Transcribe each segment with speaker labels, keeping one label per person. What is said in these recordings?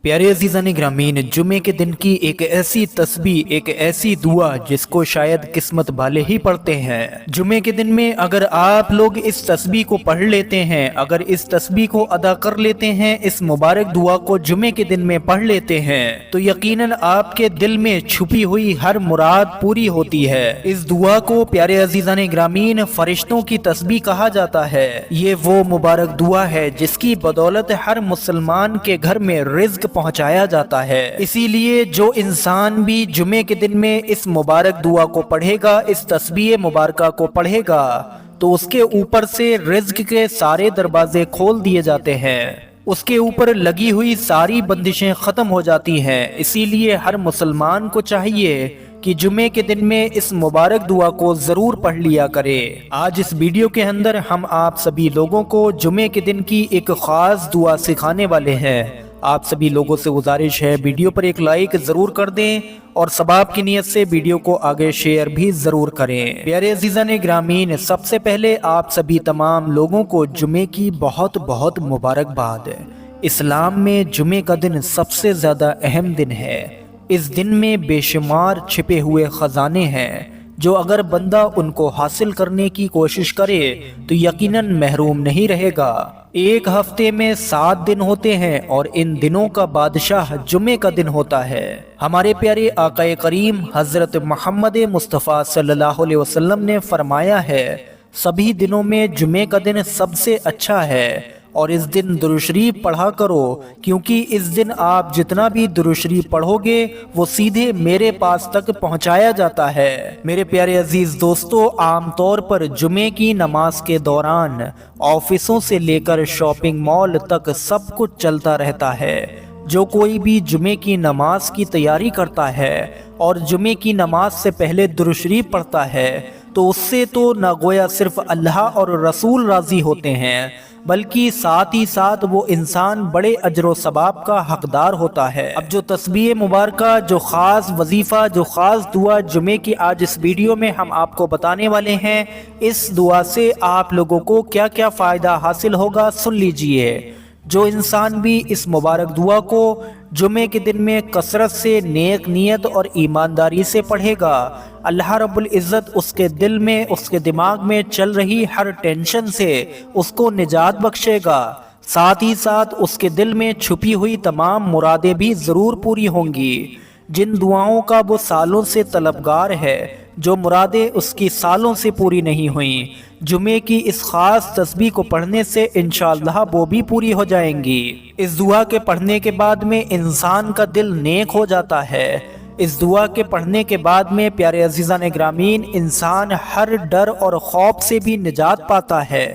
Speaker 1: प्यारे अजीज़ान ग्रामीन, जुमे के दिन की एक ऐसी तस्बीह, एक ऐसी दुआ जिसको शायद किस्मत वाले ही पढ़ते हैं। जुमे के दिन में अगर आप लोग इस तस्बीह को पढ़ लेते हैं, अगर इस तस्बीह को अदा कर लेते हैं, इस मुबारक दुआ को जुमे के दिन में पढ़ लेते हैं, तो यकीनन आपके दिल में छुपी हुई हर मुराद पूरी होती है। इस दुआ को प्यारे अजीज़ान ग्रामीन फरिश्तों की तस्बीह कहा जाता है। ये वो मुबारक दुआ है जिसकी बदौलत हर मुसलमान के घर में रिज्क पहुंचाया जाता है। इसीलिए जो इंसान भी जुमे के दिन में इस मुबारक दुआ को पढ़ेगा, इस तस्बीह मुबारका को पढ़ेगा, तो उसके ऊपर से रिज्क के सारे दरवाजे खोल दिए जाते हैं, उसके ऊपर लगी हुई सारी बंदिशें खत्म हो जाती हैं। इसीलिए हर मुसलमान को चाहिए कि जुमे के दिन में इस मुबारक दुआ को जरूर पढ़ लिया करे। आज इस वीडियो के अंदर हम आप सभी लोगों को जुमे के दिन की एक खास दुआ सिखाने वाले हैं। आप सभी लोगों से गुजारिश है, वीडियो पर एक लाइक जरूर कर दें और सबाब की नियत से वीडियो को आगे शेयर भी जरूर करें। प्यारे अजीज़ान ग्रामीन, सबसे पहले आप सभी तमाम लोगों को जुमे की बहुत बहुत मुबारकबाद। इस्लाम में जुमे का दिन सबसे ज़्यादा अहम दिन है। इस दिन में बेशुमार छिपे हुए खजाने हैं जो अगर बंदा उनको हासिल करने की कोशिश करे तो यकीनन महरूम नहीं रहेगा। एक हफ्ते में 7 दिन होते हैं और इन दिनों का बादशाह जुमे का दिन होता है। हमारे प्यारे आकाए करीम हजरत मोहम्मद मुस्तफ़ा सल्लल्लाहु अलैहि वसल्लम ने फरमाया है, सभी दिनों में जुमे का दिन सबसे अच्छा है और इस दिन दुरूद शरीफ पढ़ा करो, क्योंकि इस दिन आप जितना भी दुरूद शरीफ पढ़ोगे वो सीधे मेरे पास तक पहुंचाया जाता है। मेरे प्यारे अजीज दोस्तों, आमतौर पर जुमे की नमाज के दौरान ऑफिसों से लेकर शॉपिंग मॉल तक सब कुछ चलता रहता है। जो कोई भी जुमे की नमाज की तैयारी करता है और जुमे की नमाज से पहले दुरूद शरीफ पढ़ता है तो उससे तो न गोया सिर्फ अल्लाह और रसूल राजी होते हैं, बल्कि साथ ही साथ वो इंसान बड़े अजर व सवाब का हकदार होता है। अब जो तस्बीह मुबारका, जो खास वजीफा, जो खास दुआ जुमे की आज इस वीडियो में हम आपको बताने वाले हैं, इस दुआ से आप लोगों को क्या क्या फ़ायदा हासिल होगा सुन लीजिए। जो इंसान भी इस मुबारक दुआ को जुमे के दिन में कसरत से, नेक नियत और ईमानदारी से पढ़ेगा, अल्लाह रब्बुल इज़्ज़त उसके दिल में, उसके दिमाग में चल रही हर टेंशन से उसको निजात बख्शेगा। साथ ही साथ उसके दिल में छुपी हुई तमाम मुरादें भी ज़रूर पूरी होंगी। जिन दुआओं का वो सालों से तलबगार है, जो मुरादें उसकी सालों से पूरी नहीं हुई, जुमे की इस खास तस्बीह को पढ़ने से इंशाअल्लाह वो भी पूरी हो जाएंगी। इस दुआ के पढ़ने के बाद में इंसान का दिल नेक हो जाता है। इस दुआ के पढ़ने के बाद में प्यारे अजीज़ान ग्रामीन इंसान हर डर और खौफ से भी निजात पाता है।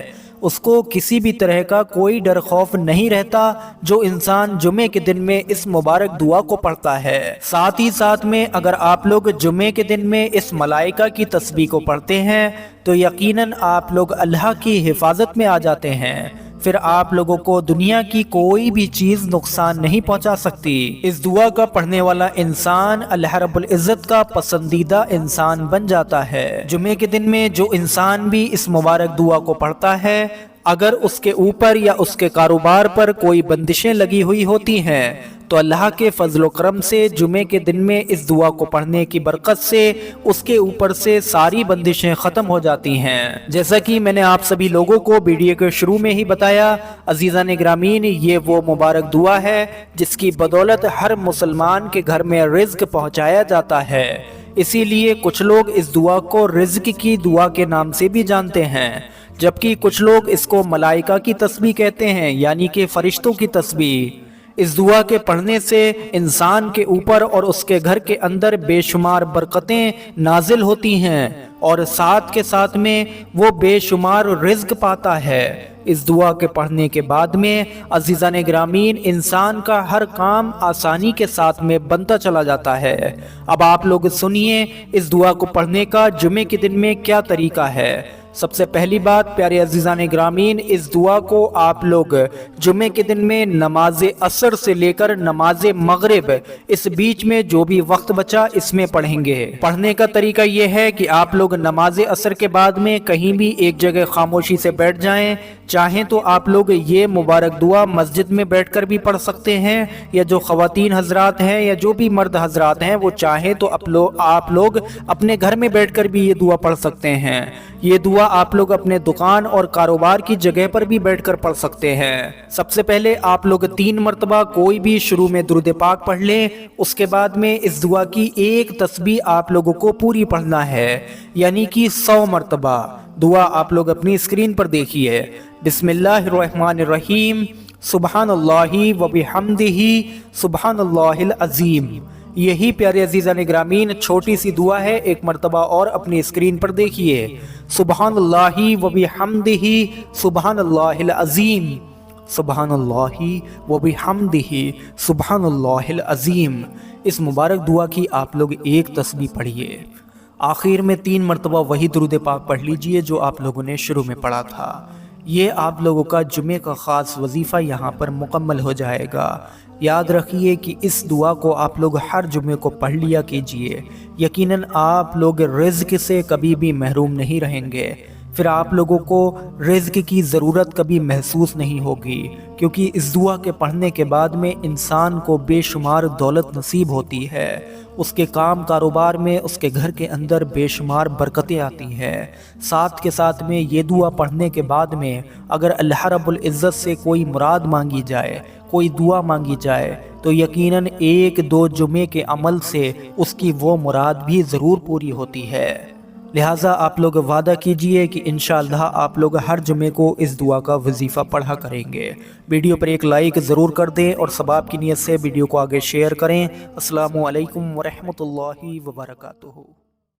Speaker 1: उसको किसी भी तरह का कोई डर खौफ नहीं रहता जो इंसान जुमे के दिन में इस मुबारक दुआ को पढ़ता है। साथ ही साथ में अगर आप लोग जुमे के दिन में इस मलाइका की तस्बीह को पढ़ते हैं तो यकीनन आप लोग अल्लाह की हिफाजत में आ जाते हैं। फिर आप लोगों को दुनिया की कोई भी चीज नुकसान नहीं पहुंचा सकती। इस दुआ का पढ़ने वाला इंसान अल्लाह रब्बुल इज़्ज़त का पसंदीदा इंसान बन जाता है। जुमे के दिन में जो इंसान भी इस मुबारक दुआ को पढ़ता है, अगर उसके ऊपर या उसके कारोबार पर कोई बंदिशें लगी हुई होती हैं तो अल्लाह के फजल करम से जुमे के दिन में इस दुआ को पढ़ने की बरकत से उसके ऊपर से सारी बंदिशें ख़त्म हो जाती हैं। जैसा कि मैंने आप सभी लोगों को वीडियो के शुरू में ही बताया, अजीज़ान ग्रामीन, ये वो मुबारक दुआ है जिसकी बदौलत हर मुसलमान के घर में रिज्क पहुँचाया जाता है। इसीलिए कुछ लोग इस दुआ को रिज्क की दुआ के नाम से भी जानते हैं, जबकि कुछ लोग इसको मलाइका की तस्बीह कहते हैं, यानी कि फरिश्तों की तस्बीह। इस दुआ के पढ़ने से इंसान के ऊपर और उसके घर के अंदर बेशुमार बरकतें नाजिल होती हैं और साथ के साथ में वो बेशुमार रिज्क पाता है। इस दुआ के पढ़ने के बाद में अजीज़ान ग्रामीन इंसान का हर काम आसानी के साथ में बनता चला जाता है। अब आप लोग सुनिए इस दुआ को पढ़ने का जुमे के दिन में क्या तरीका है। سب سے پہلی بات پیارے عزیزان گرامین، اس دعا کو آپ لوگ جمعے کے دن میں نماز عصر سے لے کر نماز مغرب اس بیچ میں جو بھی وقت بچا اس میں پڑھیں گے۔ پڑھنے کا طریقہ یہ ہے کہ آپ لوگ نماز عصر کے بعد میں کہیں بھی ایک جگہ خاموشی سے بیٹھ جائیں، چاہیں تو آپ لوگ یہ مبارک دعا مسجد میں بیٹھ کر بھی پڑھ سکتے ہیں، یا جو خواتین حضرات ہیں یا جو بھی مرد حضرات ہیں وہ چاہیں تو آپ لوگ اپنے گھر میں بیٹھ کر بھی یہ دعا پڑھ سکتے ہیں۔ یہ دعا آپ لوگ اپنے دکان اور کاروبار کی جگہ پر بھی بیٹھ کر پڑھ سکتے ہیں۔ سب سے پہلے آپ لوگ 3 مرتبہ کوئی بھی شروع میں درود پاک پڑھ لیں، اس کے بعد میں اس دعا کی ایک تسبیح آپ لوگوں کو پوری پڑھنا ہے، یعنی کہ 100 مرتبہ۔ دعا آپ لوگ اپنی اسکرین پر دیکھیے۔ بسم اللہ الرحمن الرحیم، سبحان اللہ و بحمدہ سبحان اللہ العظیم۔ یہی پیارے عزیزان گرامین چھوٹی سی دعا ہے، ایک مرتبہ اور اپنی اسکرین پر دیکھیے۔ سبحان اللہ و بحمدہ سبحان اللہ العظیم، سبحان اللہ و بحمدہ سبحان اللہ العظیم۔ اس مبارک دعا کی آپ لوگ ایک تسبیح پڑھیے۔ آخر میں 3 مرتبہ وہی درود پاک پڑھ لیجئے جو آپ لوگوں نے شروع میں پڑھا تھا۔ یہ آپ لوگوں کا جمعے کا خاص وظیفہ یہاں پر مکمل ہو جائے گا۔ یاد رکھیے کہ اس دعا کو آپ لوگ ہر جمعے کو پڑھ لیا کیجئے، یقیناً آپ لوگ رزق سے کبھی بھی محروم نہیں رہیں گے۔ پھر آپ لوگوں کو رزق کی ضرورت کبھی محسوس نہیں ہوگی، کیونکہ اس دعا کے پڑھنے کے بعد میں انسان کو بے شمار دولت نصیب ہوتی ہے، اس کے کام کاروبار میں، اس کے گھر کے اندر بے شمار برکتیں آتی ہیں۔ ساتھ کے ساتھ میں یہ دعا پڑھنے کے بعد میں اگر اللہ رب العزت سے کوئی مراد مانگی جائے، کوئی دعا مانگی جائے، تو یقیناً 1-2 جمعے کے عمل سے اس کی وہ مراد بھی ضرور پوری ہوتی ہے۔ لہٰذا آپ لوگ وعدہ کیجئے کہ انشاءاللہ آپ لوگ ہر جمعے کو اس دعا کا وظیفہ پڑھا کریں گے۔ ویڈیو پر ایک لائک ضرور کر دیں اور ثواب کی نیت سے ویڈیو کو آگے شیئر کریں۔ السلام علیکم ورحمۃ اللہ وبرکاتہ۔